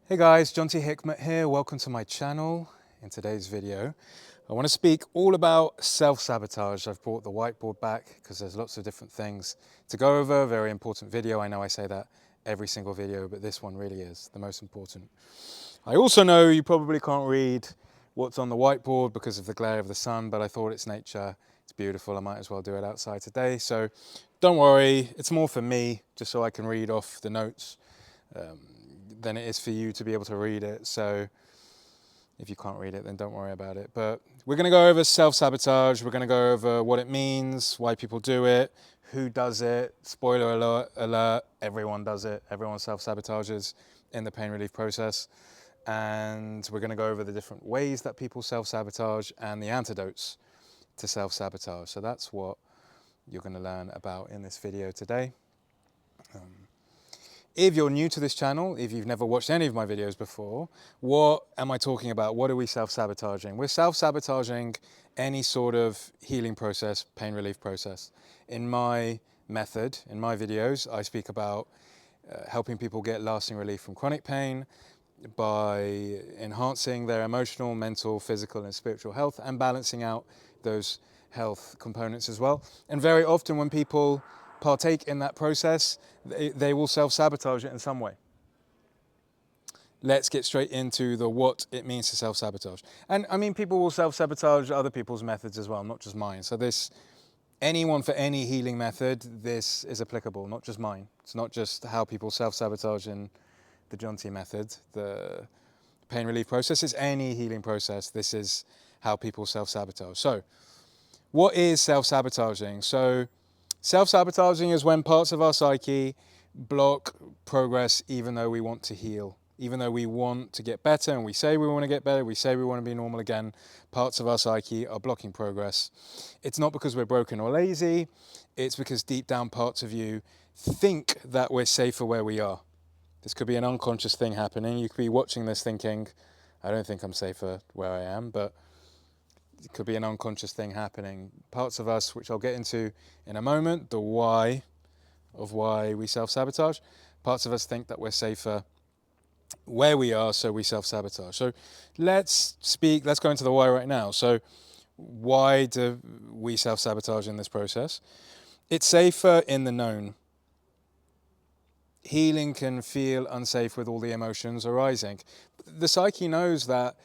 Hey guys, Jonty Hikmet here. Welcome to my channel. In today's video, I want to speak all about self-sabotage. I've brought the whiteboard back because there's lots of different things to go over. Very important video. I know I say that every single video, but this one really is the most important. I also know you probably can't read what's on the whiteboard because of the glare of the sun, but I thought it's nature. It's beautiful. I might as well do it outside today. So don't worry. It's more for me, just so I can read off the notes. Than it is for you to be able to read it. So if you can't read it, then don't worry about it. But we're going to go over self-sabotage. We're going to go over what it means, why people do it, who does it. Spoiler alert, everyone does it. Everyone self-sabotages in the pain relief process. And we're going to go over the different ways that people self-sabotage and the antidotes to self-sabotage. So that's what you're going to learn about in this video today. If you're new to this channel, if you've never watched any of my videos before, what am I talking about? What are we self-sabotaging? We're self-sabotaging any sort of healing process, pain relief process. In my method, in my videos, I speak about helping people get lasting relief from chronic pain by enhancing their emotional, mental, physical and spiritual health and balancing out those health components as well. And very often when people partake in that process, they will self-sabotage it in some way. Let's get straight into the what it means to self-sabotage. And I mean, people will self-sabotage other people's methods as well, not just mine. So anyone for any healing method, this is applicable, not just mine. It's not just how people self-sabotage in the Jonty method, the pain relief process. It's any healing process. This is how people self-sabotage. So what is self-sabotaging? So self-sabotaging is when parts of our psyche block progress even though we want to heal. Even though we want to get better and we say we want to get better, we say we want to be normal again, parts of our psyche are blocking progress. It's not because we're broken or lazy, it's because deep down parts of you think that we're safer where we are. This could be an unconscious thing happening. You could be watching this thinking, I don't think I'm safer where I am, but it could be an unconscious thing happening. Parts of us, which I'll get into in a moment, the why of why we self-sabotage. Parts of us think that we're safer where we are, so we self-sabotage. So let's go into the why right now. So why do we self-sabotage in this process? It's safer in the known. Healing can feel unsafe with all the emotions arising. The psyche knows that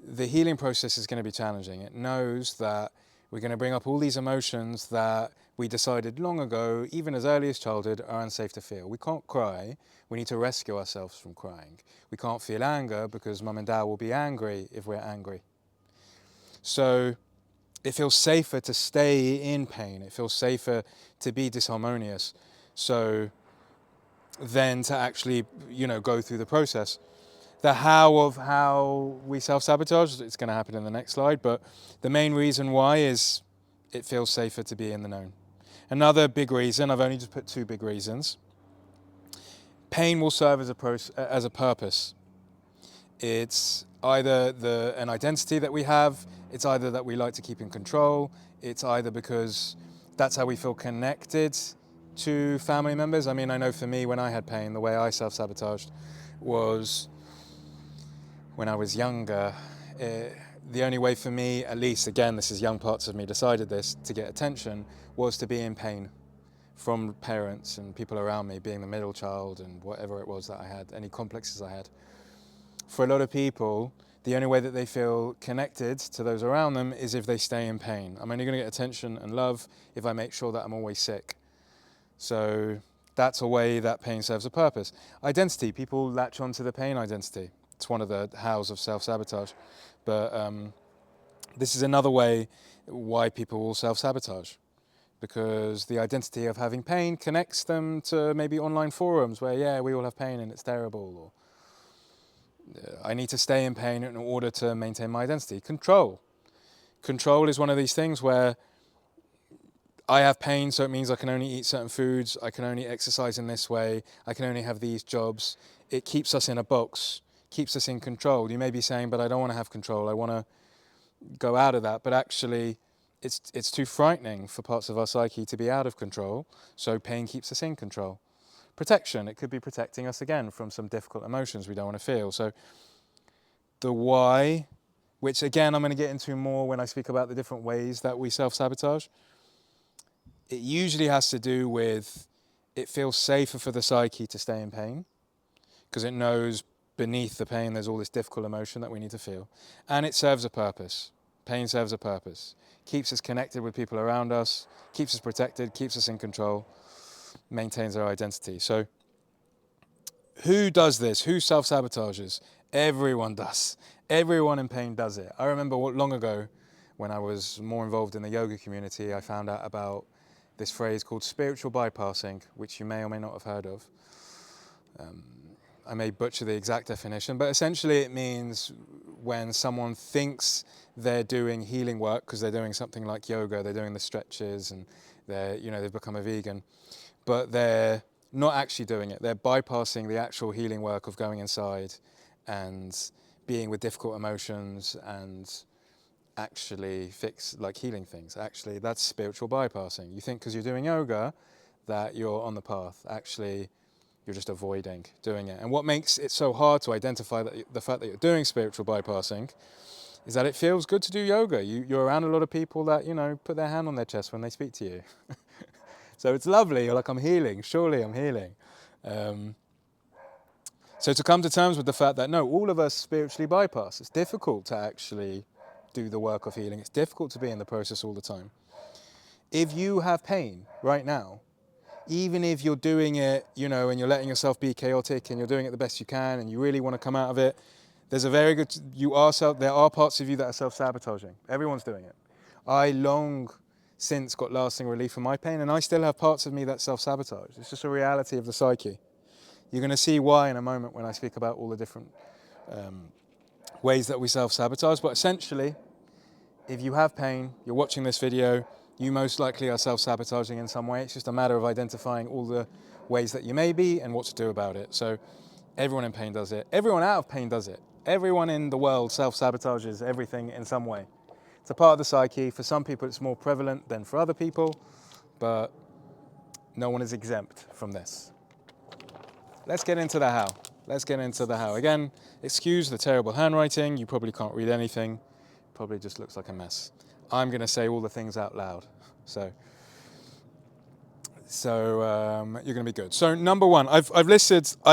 the healing process is going to be challenging. It knows that we're going to bring up all these emotions that we decided long ago, even as early as childhood, are unsafe to feel. We can't cry. We need to rescue ourselves from crying. We can't feel anger because mum and dad will be angry if we're angry. So it feels safer to stay in pain. It feels safer to be disharmonious. So then to actually, go through the process. The how of how we self-sabotage, it's going to happen in the next slide, but the main reason why is it feels safer to be in the known. Another big reason, I've only just put two big reasons. Pain will serve as a purpose. It's either an identity that we have, it's either that we like to keep in control, it's either because that's how we feel connected to family members. I mean, I know for me, when I had pain, the way I self-sabotaged was when I was younger. The only way for me, at least, again, this is young parts of me decided this, to get attention, was to be in pain from parents and people around me, being the middle child and whatever it was that I had, any complexes I had. For a lot of people, the only way that they feel connected to those around them is if they stay in pain. I'm only going to get attention and love if I make sure that I'm always sick. So that's a way that pain serves a purpose. Identity, people latch onto the pain identity. It's one of the hows of self-sabotage. But this is another way why people will self-sabotage. Because the identity of having pain connects them to maybe online forums where, yeah, we all have pain and it's terrible. Or I need to stay in pain in order to maintain my identity. Control. Control is one of these things where I have pain, so it means I can only eat certain foods, I can only exercise in this way, I can only have these jobs. It keeps us in a box, keeps us in control. You may be saying, but I don't want to have control, I want to go out of that. But actually, it's too frightening for parts of our psyche to be out of control, so pain keeps us in control. protection. It could be protecting us again from some difficult emotions we don't want to feel. So the why, which again I'm going to get into more when I speak about the different ways that we self-sabotage, it usually has to do with it feels safer for the psyche to stay in pain because it knows beneath the pain there's all this difficult emotion that we need to feel. And it serves a purpose. Pain serves a purpose. Keeps us connected with people around us, keeps us protected, keeps us in control, maintains our identity. So who does this? Who self-sabotages? Everyone does. Everyone in pain does it. I remember long ago when I was more involved in the yoga community, I found out about this phrase called spiritual bypassing, which you may or may not have heard of. I may butcher the exact definition, but essentially it means when someone thinks they're doing healing work because they're doing something like yoga, they're doing the stretches and they've become a vegan, but they're not actually doing it. They're bypassing the actual healing work of going inside and being with difficult emotions and actually healing things. Actually, that's spiritual bypassing. You think because you're doing yoga that you're on the path. Actually, you're just avoiding doing it. And what makes it so hard to identify the fact that you're doing spiritual bypassing is that it feels good to do yoga. You're around a lot of people that, put their hand on their chest when they speak to you. So it's lovely. You're like, I'm healing. Surely I'm healing. So to come to terms with the fact that, no, all of us spiritually bypass. It's difficult to actually do the work of healing. It's difficult to be in the process all the time. If you have pain right now, even if you're doing it, and you're letting yourself be chaotic and you're doing it the best you can and you really want to come out of it, there are parts of you that are self-sabotaging. Everyone's doing it. I long since got lasting relief from my pain, and I still have parts of me that self-sabotage. It's just a reality of the psyche. You're going to see why in a moment when I speak about all the different ways that we self-sabotage. But essentially, if you have pain, you're watching this video, you most likely are self-sabotaging in some way. It's just a matter of identifying all the ways that you may be and what to do about it. So everyone in pain does it. Everyone out of pain does it. Everyone in the world self-sabotages everything in some way. It's a part of the psyche. For some people, it's more prevalent than for other people, but no one is exempt from this. Let's get into the how. Again, excuse the terrible handwriting. You probably can't read anything. Probably just looks like a mess. I'm going to say all the things out loud. So you're going to be good. So number one, I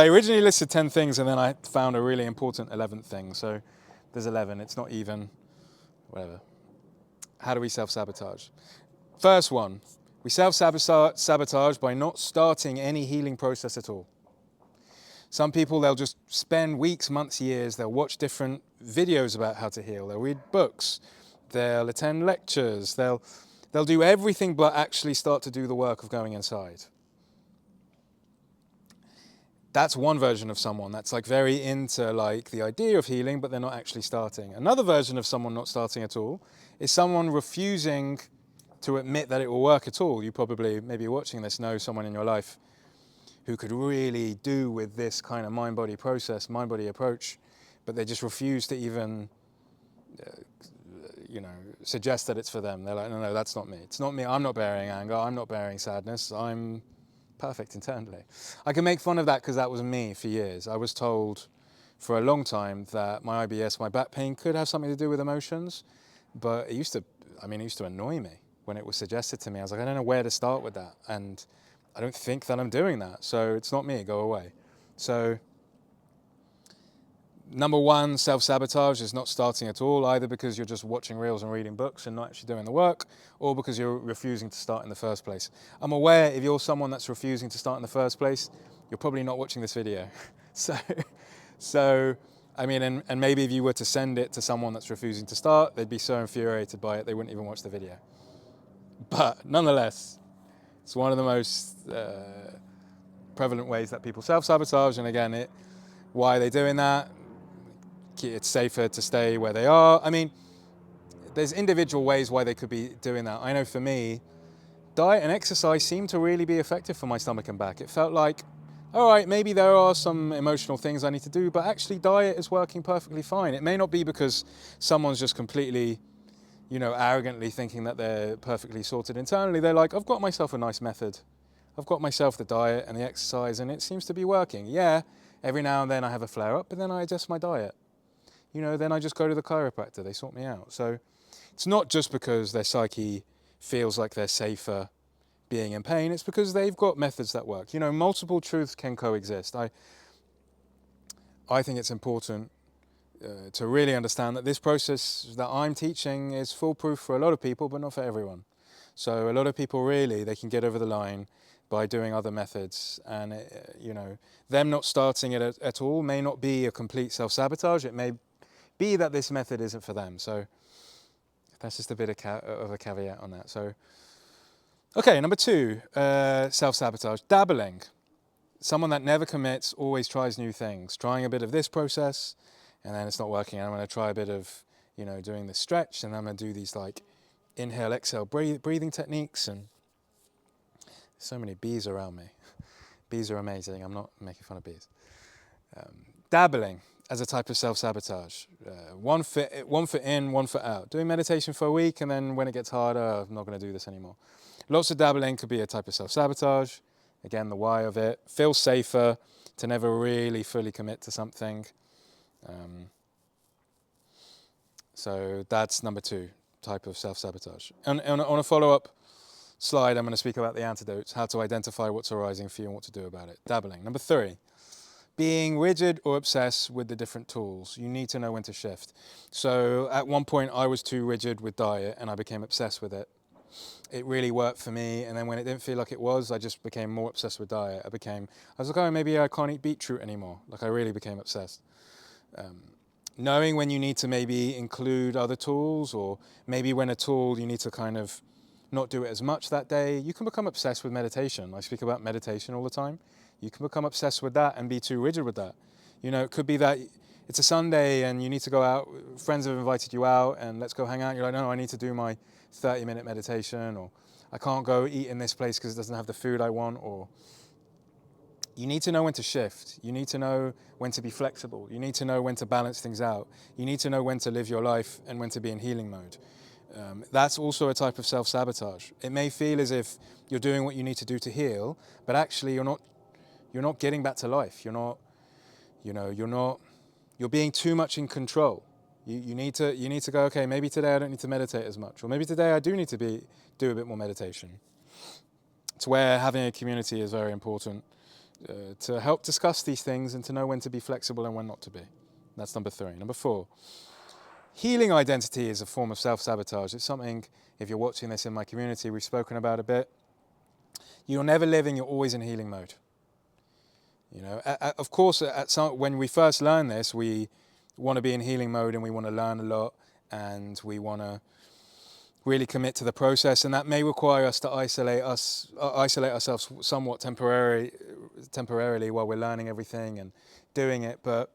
originally listed 10 things and then I found a really important 11th thing. So there's 11. It's not even, whatever. How do we self-sabotage? First one, we self-sabotage by not starting any healing process at all. Some people, they'll just spend weeks, months, years, they'll watch different videos about how to heal, they'll read books, they'll attend lectures, they'll do everything but actually start to do the work of going inside. That's one version of someone that's very into the idea of healing, but they're not actually starting. Another version of someone not starting at all is someone refusing to admit that it will work at all. You probably, maybe watching this, know someone in your life who could really do with this kind of mind-body process, mind-body approach, but they just refuse to even, suggest that it's for them. They're like, no, that's not me. It's not me. I'm not bearing anger. I'm not bearing sadness. I'm perfect internally. I can make fun of that because that was me for years. I was told for a long time that my IBS, my back pain could have something to do with emotions, but it used to annoy me when it was suggested to me. I was like, I don't know where to start with that. And I don't think that I'm doing that, so it's not me, go away. So, number one, self-sabotage is not starting at all, either because you're just watching reels and reading books and not actually doing the work, or because you're refusing to start in the first place. I'm aware if you're someone that's refusing to start in the first place, you're probably not watching this video. And maybe if you were to send it to someone that's refusing to start, they'd be so infuriated by it, they wouldn't even watch the video. But nonetheless, it's one of the most prevalent ways that people self-sabotage, and again, why are they doing that? It's safer to stay where they are. I mean, there's individual ways why they could be doing that. I know for me, diet and exercise seemed to really be effective for my stomach and back. It felt like, all right, maybe there are some emotional things I need to do, but actually diet is working perfectly fine. It may not be because someone's just completely arrogantly thinking that they're perfectly sorted internally. They're like, I've got myself a nice method. I've got myself the diet and the exercise, and it seems to be working. Yeah, every now and then I have a flare-up, but then I adjust my diet. Then I just go to the chiropractor, they sort me out. So it's not just because their psyche feels like they're safer being in pain, it's because they've got methods that work. Multiple truths can coexist. I think it's important to really understand that this process that I'm teaching is foolproof for a lot of people, but not for everyone. So a lot of people really, they can get over the line by doing other methods, and them not starting it at all may not be a complete self-sabotage. It may be that this method isn't for them. So that's just a bit of a caveat on that. So, okay, number 2, self-sabotage, dabbling. Someone that never commits, always tries new things, trying a bit of this process, and then it's not working. I'm going to try a bit of, doing this stretch, and I'm going to do these like inhale, exhale, breathing techniques, and so many bees around me. Bees are amazing. I'm not making fun of bees. Dabbling as a type of self-sabotage. One foot in, one foot out. Doing meditation for a week, and then when it gets harder, I'm not going to do this anymore. Lots of dabbling could be a type of self-sabotage. Again, the why of it. Feel safer to never really fully commit to something. So that's number 2 type of self-sabotage. And on a follow-up slide, I'm going to speak about the antidotes, how to identify what's arising for you and what to do about it. Dabbling. Number 3, being rigid or obsessed with the different tools. You need to know when to shift. So at one point, I was too rigid with diet and I became obsessed with it. It really worked for me, and then when it didn't feel like it was, I just became more obsessed with diet. I was like, oh, maybe I can't eat beetroot anymore. Like, I really became obsessed. Knowing when you need to maybe include other tools, or maybe when a tool you need to kind of not do it as much that day. You can become obsessed with meditation. I speak about meditation all the time. You can become obsessed with that and be too rigid with that. It could be that it's a Sunday and you need to go out, friends have invited you out and let's go hang out. You're like, no, I need to do my 30-minute meditation, or I can't go eat in this place because it doesn't have the food I want. Or you need to know when to shift. You need to know when to be flexible. You need to know when to balance things out. You need to know when to live your life and when to be in healing mode. That's also a type of self-sabotage. It may feel as if you're doing what you need to do to heal, but actually you're not getting back to life. You're being too much in control. You need to go, okay, maybe today I don't need to meditate as much, or maybe today I do need to do a bit more meditation. It's where having a community is very important to help discuss these things and to know when to be flexible and when not to be. That's number 3. Number 4, healing identity is a form of self-sabotage. It's something, if you're watching this in my community, we've spoken about a bit. You're never living, you're always in healing mode. Of course, when we first learn this, we want to be in healing mode and we want to learn a lot and we want to really commit to the process, and that may require us to isolate ourselves somewhat temporarily while we're learning everything and doing it. But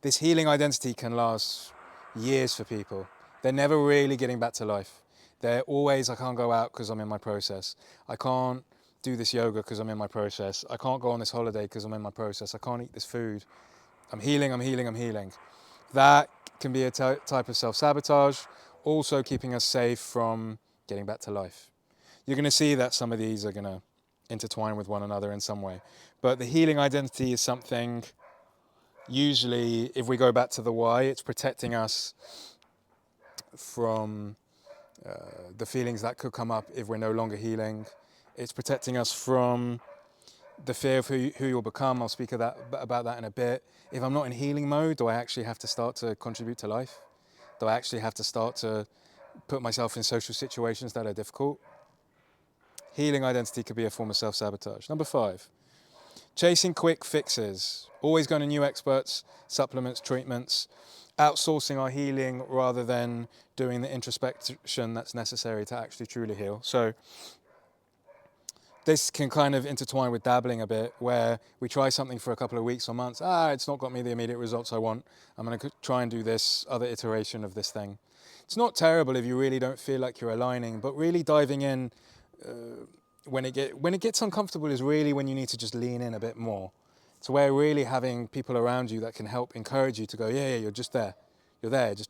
this healing identity can last years for people. They're never really getting back to life. They're always, I can't go out because I'm in my process. I can't do this yoga because I'm in my process. I can't go on this holiday because I'm in my process. I can't eat this food. I'm healing. That can be a type of self-sabotage, also keeping us safe from getting back to life. You're going to see that some of these are going to intertwine with one another in some way. But the healing identity is something, usually, if we go back to the why, it's protecting us from the feelings that could come up if we're no longer healing. It's protecting us from the fear of who you'll become. I'll speak about that in a bit. If I'm not in healing mode, do I actually have to start to contribute to life? Do I actually have to start to put myself in social situations that are difficult? Healing identity could be a form of self-sabotage. Number 5, chasing quick fixes. Always going to new experts, supplements, treatments, outsourcing our healing rather than doing the introspection that's necessary to actually truly heal. So this can kind of intertwine with dabbling a bit, where we try something for a couple of weeks or months. It's not got me the immediate results I want. I'm going to try and do this other iteration of this thing. It's not terrible if you really don't feel like you're aligning, but really diving in when it gets uncomfortable is really when you need to just lean in a bit more. It's where really having people around you that can help encourage you to go, yeah, you're just there. You're there. Just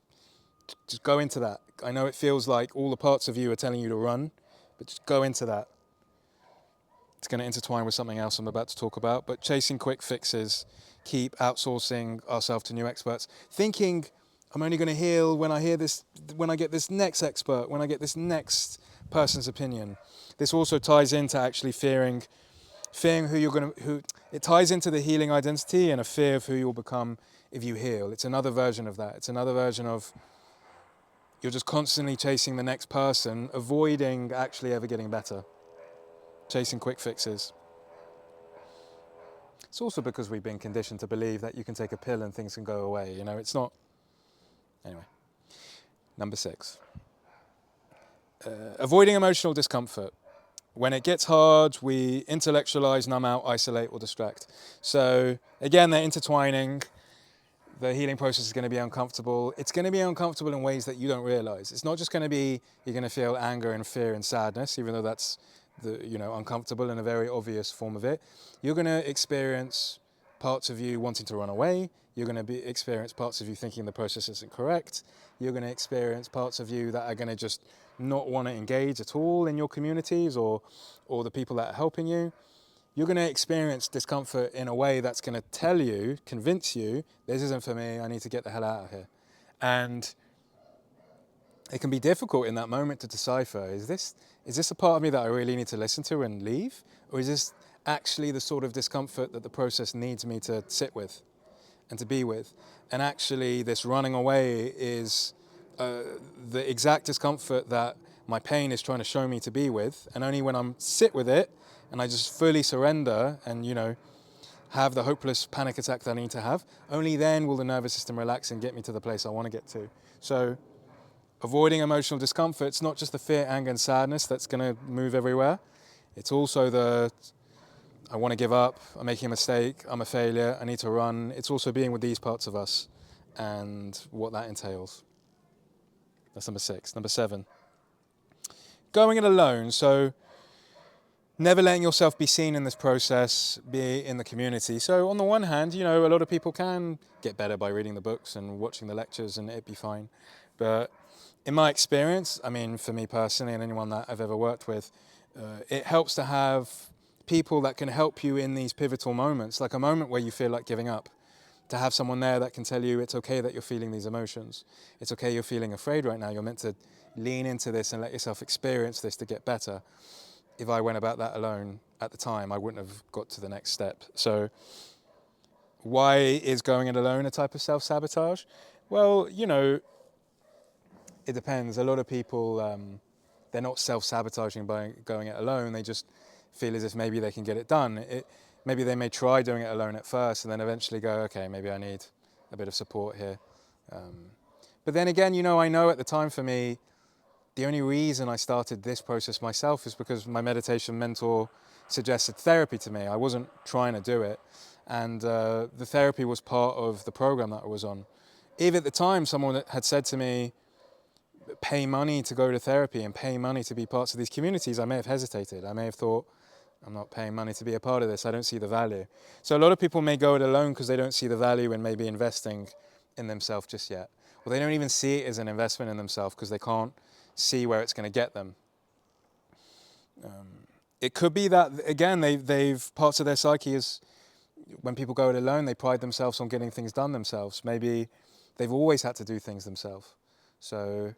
go into that. I know it feels like all the parts of you are telling you to run, but just go into that. It's going to intertwine with something else I'm about to talk about, but chasing quick fixes, keep outsourcing ourselves to new experts, thinking I'm only going to heal when I get this next expert, when I get this next person's opinion. This also ties into actually fearing it ties into the healing identity and a fear of who you'll become if you heal. It's another version of that. It's another version of you're just constantly chasing the next person, avoiding actually ever getting better. Chasing quick fixes. It's also because we've been conditioned to believe that you can take a pill and things can go away. It's not. Anyway, number 6. Avoiding emotional discomfort. When it gets hard, we intellectualize, numb out, isolate, or distract. So again, they're intertwining. The healing process is going to be uncomfortable. It's going to be uncomfortable in ways that you don't realize. It's not just going to be you're going to feel anger and fear and sadness, even though that's uncomfortable and a very obvious form of it. You're going to experience parts of you wanting to run away. You're going to experience parts of you thinking the process isn't correct. You're going to experience parts of you that are going to just not want to engage at all in your communities or the people that are helping you. You're going to experience discomfort in a way that's going to convince you, this isn't for me, I need to get the hell out of here. And it can be difficult in that moment to decipher, is this a part of me that I really need to listen to and leave? Or is this actually the sort of discomfort that the process needs me to sit with and to be with? And actually this running away is the exact discomfort that my pain is trying to show me to be with. And only when I'm sit with it and I just fully surrender and, have the hopeless panic attack that I need to have, only then will the nervous system relax and get me to the place I want to get to. So avoiding emotional discomfort, it's not just the fear, anger, and sadness that's going to move everywhere. It's also I want to give up, I'm making a mistake, I'm a failure, I need to run. It's also being with these parts of us and what that entails. That's number 6. Number 7. Going it alone. So never letting yourself be seen in this process, be in the community. So on the one hand, a lot of people can get better by reading the books and watching the lectures and it'd be fine. But in my experience, for me personally and anyone that I've ever worked with, it helps to have people that can help you in these pivotal moments, like a moment where you feel like giving up. To have someone there that can tell you it's okay that you're feeling these emotions. It's okay you're feeling afraid right now. You're meant to lean into this and let yourself experience this to get better. If I went about that alone at the time, I wouldn't have got to the next step. So why is going it alone a type of self-sabotage? Well, it depends. A lot of people, they're not self-sabotaging by going it alone. They just feel as if maybe they can get it done. Maybe they may try doing it alone at first and then eventually go, okay, maybe I need a bit of support here. But then again, I know at the time for me, the only reason I started this process myself is because my meditation mentor suggested therapy to me. I wasn't trying to do it. And the therapy was part of the program that I was on. Even at the time, someone had said to me, pay money to go to therapy and pay money to be parts of these communities. I may have hesitated. I may have thought, I'm not paying money to be a part of this. I don't see the value. So a lot of people may go it alone because they don't see the value in maybe investing in themselves just yet. Or they don't even see it as an investment in themselves because they can't see where it's going to get them. It could be that, again, they've parts of their psyche is, when people go it alone, they pride themselves on getting things done themselves. Maybe they've always had to do things themselves. So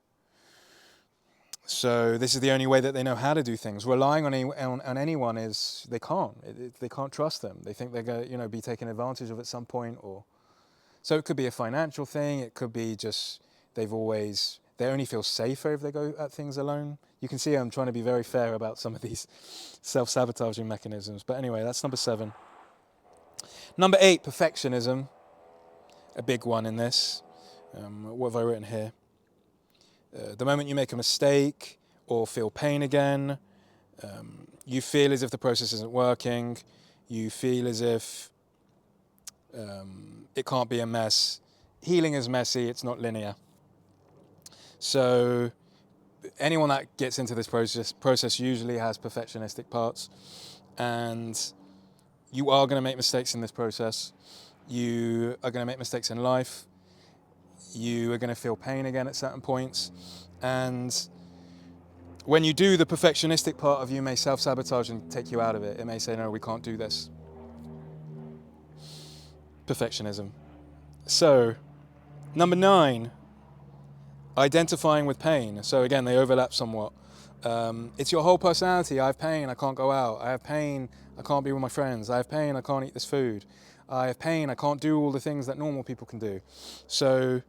this is the only way that they know how to do things. Relying on anyone is, they can't. They can't trust them. They think they're going to be taken advantage of at some point. So it could be a financial thing. It could be just they only feel safer if they go at things alone. You can see I'm trying to be very fair about some of these self-sabotaging mechanisms. But anyway, that's number 7. Number 8, perfectionism. A big one in this. What have I written here? The moment you make a mistake or feel pain again, you feel as if the process isn't working. You feel as if it can't be a mess. Healing is messy, it's not linear. So anyone that gets into this process usually has perfectionistic parts, and you are going to make mistakes in this process. You are going to make mistakes in life. You are going to feel pain again at certain points, and When you do, the perfectionistic part of you may self-sabotage and take you out of it. It may say, no, we can't do this. Perfectionism. So, number 9, identifying with pain. So again, they overlap somewhat. It's your whole personality. I have pain, I can't go out. I have pain, I can't be with my friends. I have pain, I can't eat this food. I have pain, I can't do all the things that normal people can do. So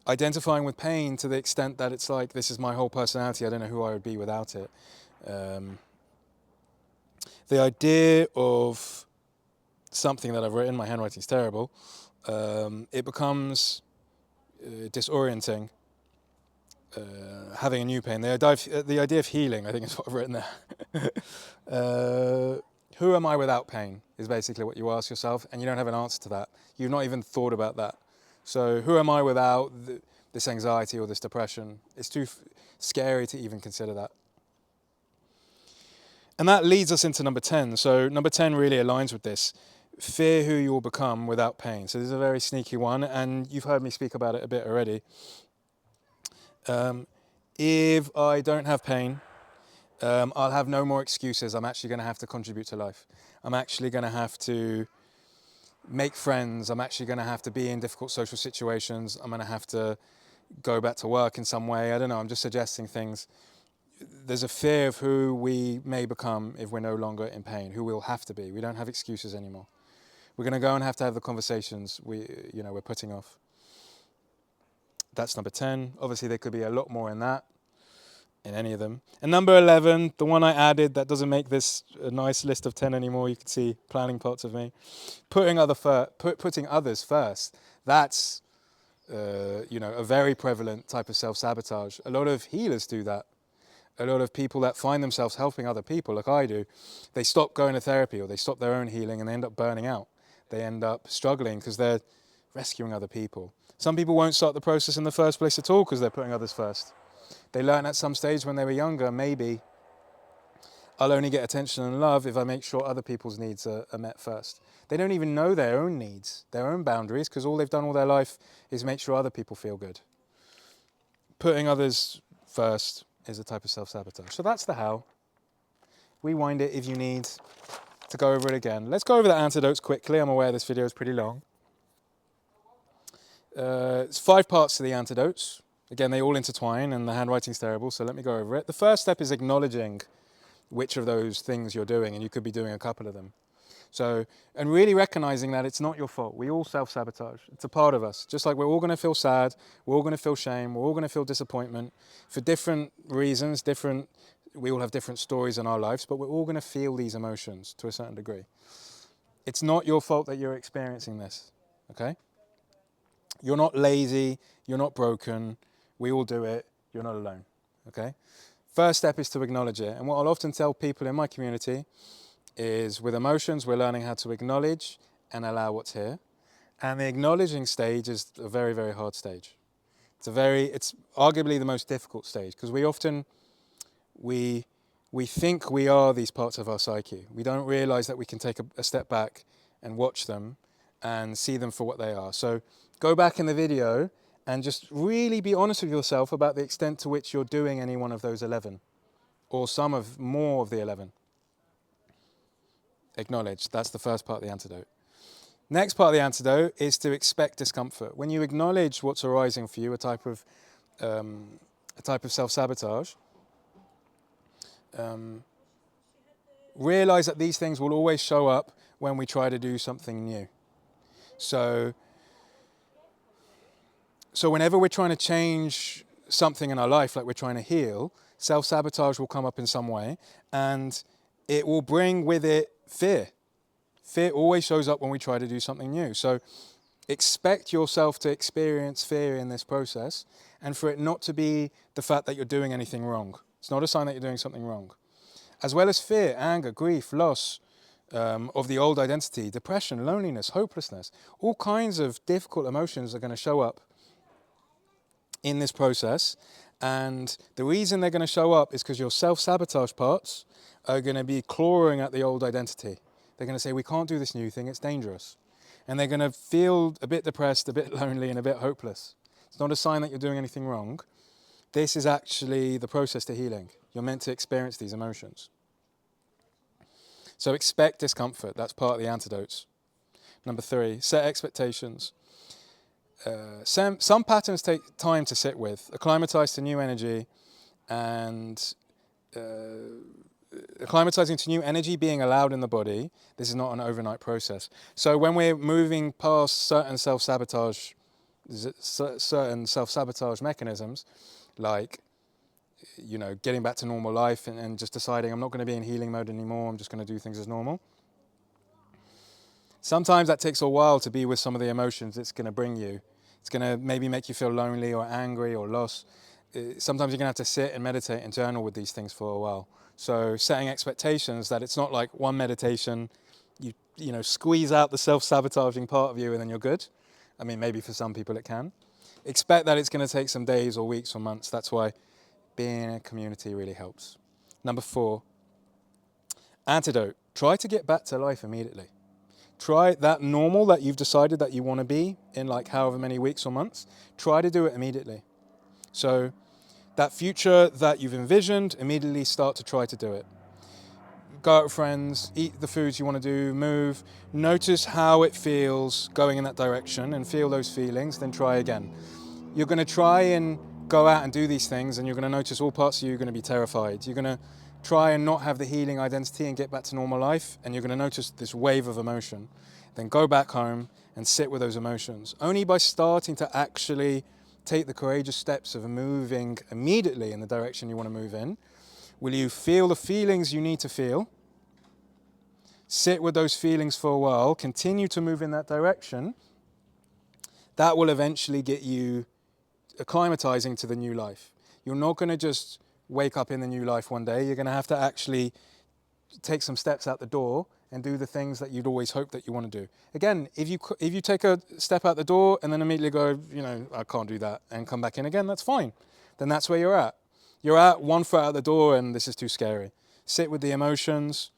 identifying with pain to the extent that it's like, this is my whole personality, I don't know who I would be without it. The idea of something that I've written, my handwriting's terrible, it becomes disorienting. Having a new pain. The idea of healing, I think, is what I've written there. Who am I without pain is basically what you ask yourself, and you don't have an answer to that. You've not even thought about that. So who am I without this anxiety or this depression? It's too scary to even consider that. And that leads us into number 10. So number 10 really aligns with this. Fear who you will become without pain. So this is a very sneaky one, and you've heard me speak about it a bit already. If I don't have pain, I'll have no more excuses. I'm actually going to have to contribute to life. I'm actually going to have to make friends. I'm actually going to have to be in difficult social situations. I'm going to have to go back to work in some way. I don't know, I'm just suggesting things. There's a fear of who we may become if we're no longer in pain, who we'll have to be. We don't have excuses anymore. We're going to go and have to have the conversations we're putting off. That's number 10. Obviously, there could be a lot more in that, in any of them. And number 11, the one I added that doesn't make this a nice list of 10 anymore. You can see planning parts of me. Putting others first. That's, a very prevalent type of self-sabotage. A lot of healers do that. A lot of people that find themselves helping other people, like I do, they stop going to therapy or they stop their own healing and they end up burning out. They end up struggling because they're rescuing other people. Some people won't start the process in the first place at all because they're putting others first. They learn at some stage when they were younger, maybe I'll only get attention and love if I make sure other people's needs are met first. They don't even know their own needs, their own boundaries, because all they've done all their life is make sure other people feel good. Putting others first is a type of self-sabotage. So that's the how. Rewind it if you need to go over it again. Let's go over the antidotes quickly. I'm aware this video is pretty long. It's 5 parts to the antidotes. Again, they all intertwine and the handwriting's terrible, so let me go over it. The first step is acknowledging which of those things you're doing, and you could be doing a couple of them. So, and really recognizing that it's not your fault. We all self-sabotage. It's a part of us. Just like we're all going to feel sad, we're all going to feel shame, we're all going to feel disappointment. For different reasons, we all have different stories in our lives, but we're all going to feel these emotions to a certain degree. It's not your fault that you're experiencing this, okay? You're not lazy, you're not broken, we all do it, you're not alone, okay? First step is to acknowledge it. And what I'll often tell people in my community is with emotions, we're learning how to acknowledge and allow what's here. And the acknowledging stage is a very, very hard stage. It's arguably the most difficult stage because we think we are these parts of our psyche. We don't realize that we can take a step back and watch them and see them for what they are. So go back in the video and just really be honest with yourself about the extent to which you're doing any one of those 11 or more of the 11. Acknowledge. That's the first part of the antidote. Next part of the antidote is to expect discomfort. When you acknowledge what's arising for you, a type of self-sabotage, realize that these things will always show up when we try to do something new. So whenever we're trying to change something in our life, like we're trying to heal, self-sabotage will come up in some way, and it will bring with it fear. Fear always shows up when we try to do something new. So expect yourself to experience fear in this process, and for it not to be the fact that you're doing anything wrong. It's not a sign that you're doing something wrong. As well as fear, anger, grief, loss of the old identity, depression, loneliness, hopelessness, all kinds of difficult emotions are going to show up in this process. And the reason they're going to show up is because your self-sabotage parts are going to be clawing at the old identity. They're going to say, we can't do this new thing, it's dangerous. And they're going to feel a bit depressed, a bit lonely, and a bit hopeless. It's not a sign that you're doing anything wrong. This is actually the process to healing. You're meant to experience these emotions. So expect discomfort. That's part of the antidotes. Number 3, set expectations. Some patterns take time to sit with, acclimatize to new energy, and acclimatizing to new energy being allowed in the body. This is not an overnight process. So when we're moving past certain self-sabotage mechanisms, like, you know, getting back to normal life and just deciding I'm not going to be in healing mode anymore, I'm just going to do things as normal. Sometimes that takes a while to be with some of the emotions it's going to bring you. It's going to maybe make you feel lonely or angry or lost. Sometimes you're going to have to sit and meditate and journal with these things for a while. So setting expectations that it's not like one meditation, you know, squeeze out the self-sabotaging part of you and then you're good. I mean, maybe for some people it can. Expect that it's going to take some days or weeks or months. That's why being in a community really helps. Number 4, antidote. Try to get back to life immediately. Try that normal that you've decided that you want to be in like however many weeks or months. Try to do it immediately. So that future that you've envisioned, immediately start to try to do it. Go out with friends, eat the foods you want to do, move. Notice how it feels going in that direction and feel those feelings, then try again. You're going to try and go out and do these things and you're going to notice all parts of you are going to be terrified. You're going to try and not have the healing identity and get back to normal life, and you're going to notice this wave of emotion. Then go back home and sit with those emotions. Only by starting to actually take the courageous steps of moving immediately in the direction you want to move in, will you feel the feelings you need to feel, sit with those feelings for a while, continue to move in that direction. That will eventually get you acclimatizing to the new life. You're not going to just wake up in the new life one day. You're going to have to actually take some steps out the door and do the things that you'd always hoped that you want to do. Again, if you take a step out the door and then immediately go, you know, I can't do that, and come back in again, that's fine. Then that's where you're at. You're at one foot out the door and this is too scary. Sit with the emotions,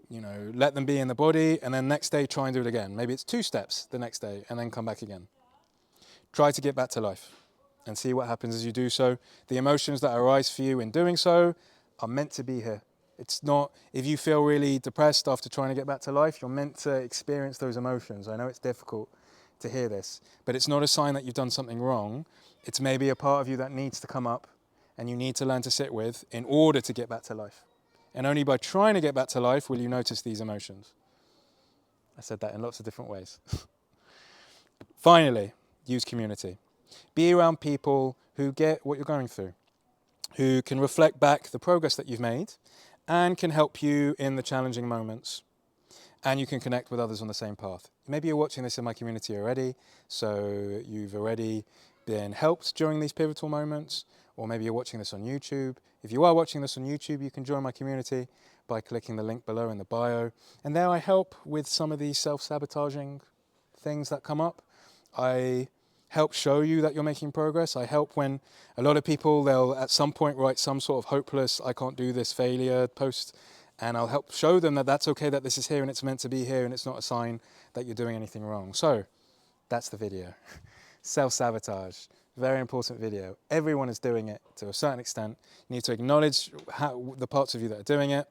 you know, let them be in the body, and then next day try and do it again. Maybe it's 2 steps the next day and then come back again. Try to get back to life and see what happens as you do so. The emotions that arise for you in doing so are meant to be here. It's not, if you feel really depressed after trying to get back to life, you're meant to experience those emotions. I know it's difficult to hear this, but it's not a sign that you've done something wrong. It's maybe a part of you that needs to come up and you need to learn to sit with in order to get back to life. And only by trying to get back to life will you notice these emotions. I said that in lots of different ways. Finally, use community. Be around people who get what you're going through, who can reflect back the progress that you've made and can help you in the challenging moments. And you can connect with others on the same path. Maybe you're watching this in my community already, so you've already been helped during these pivotal moments, or maybe you're watching this on YouTube. If you are watching this on YouTube, you can join my community by clicking the link below in the bio. And there I help with some of these self-sabotaging things that come up. I help show you that you're making progress. I help when a lot of people, they'll at some point write some sort of hopeless, I can't do this failure post, and I'll help show them that that's okay, that this is here and it's meant to be here and it's not a sign that you're doing anything wrong. So that's the video. Self-sabotage, very important video. Everyone is doing it to a certain extent. You need to acknowledge the parts of you that are doing it.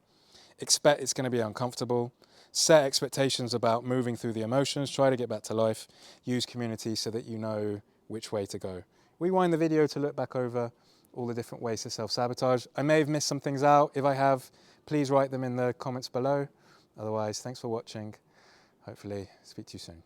Expect it's going to be uncomfortable. Set expectations about moving through the emotions. Try to get back to life. Use community so that you know which way to go. Rewind the video to look back over all the different ways to self-sabotage. I may have missed some things out. If I have, please write them in the comments below. Otherwise, thanks for watching. Hopefully, speak to you soon.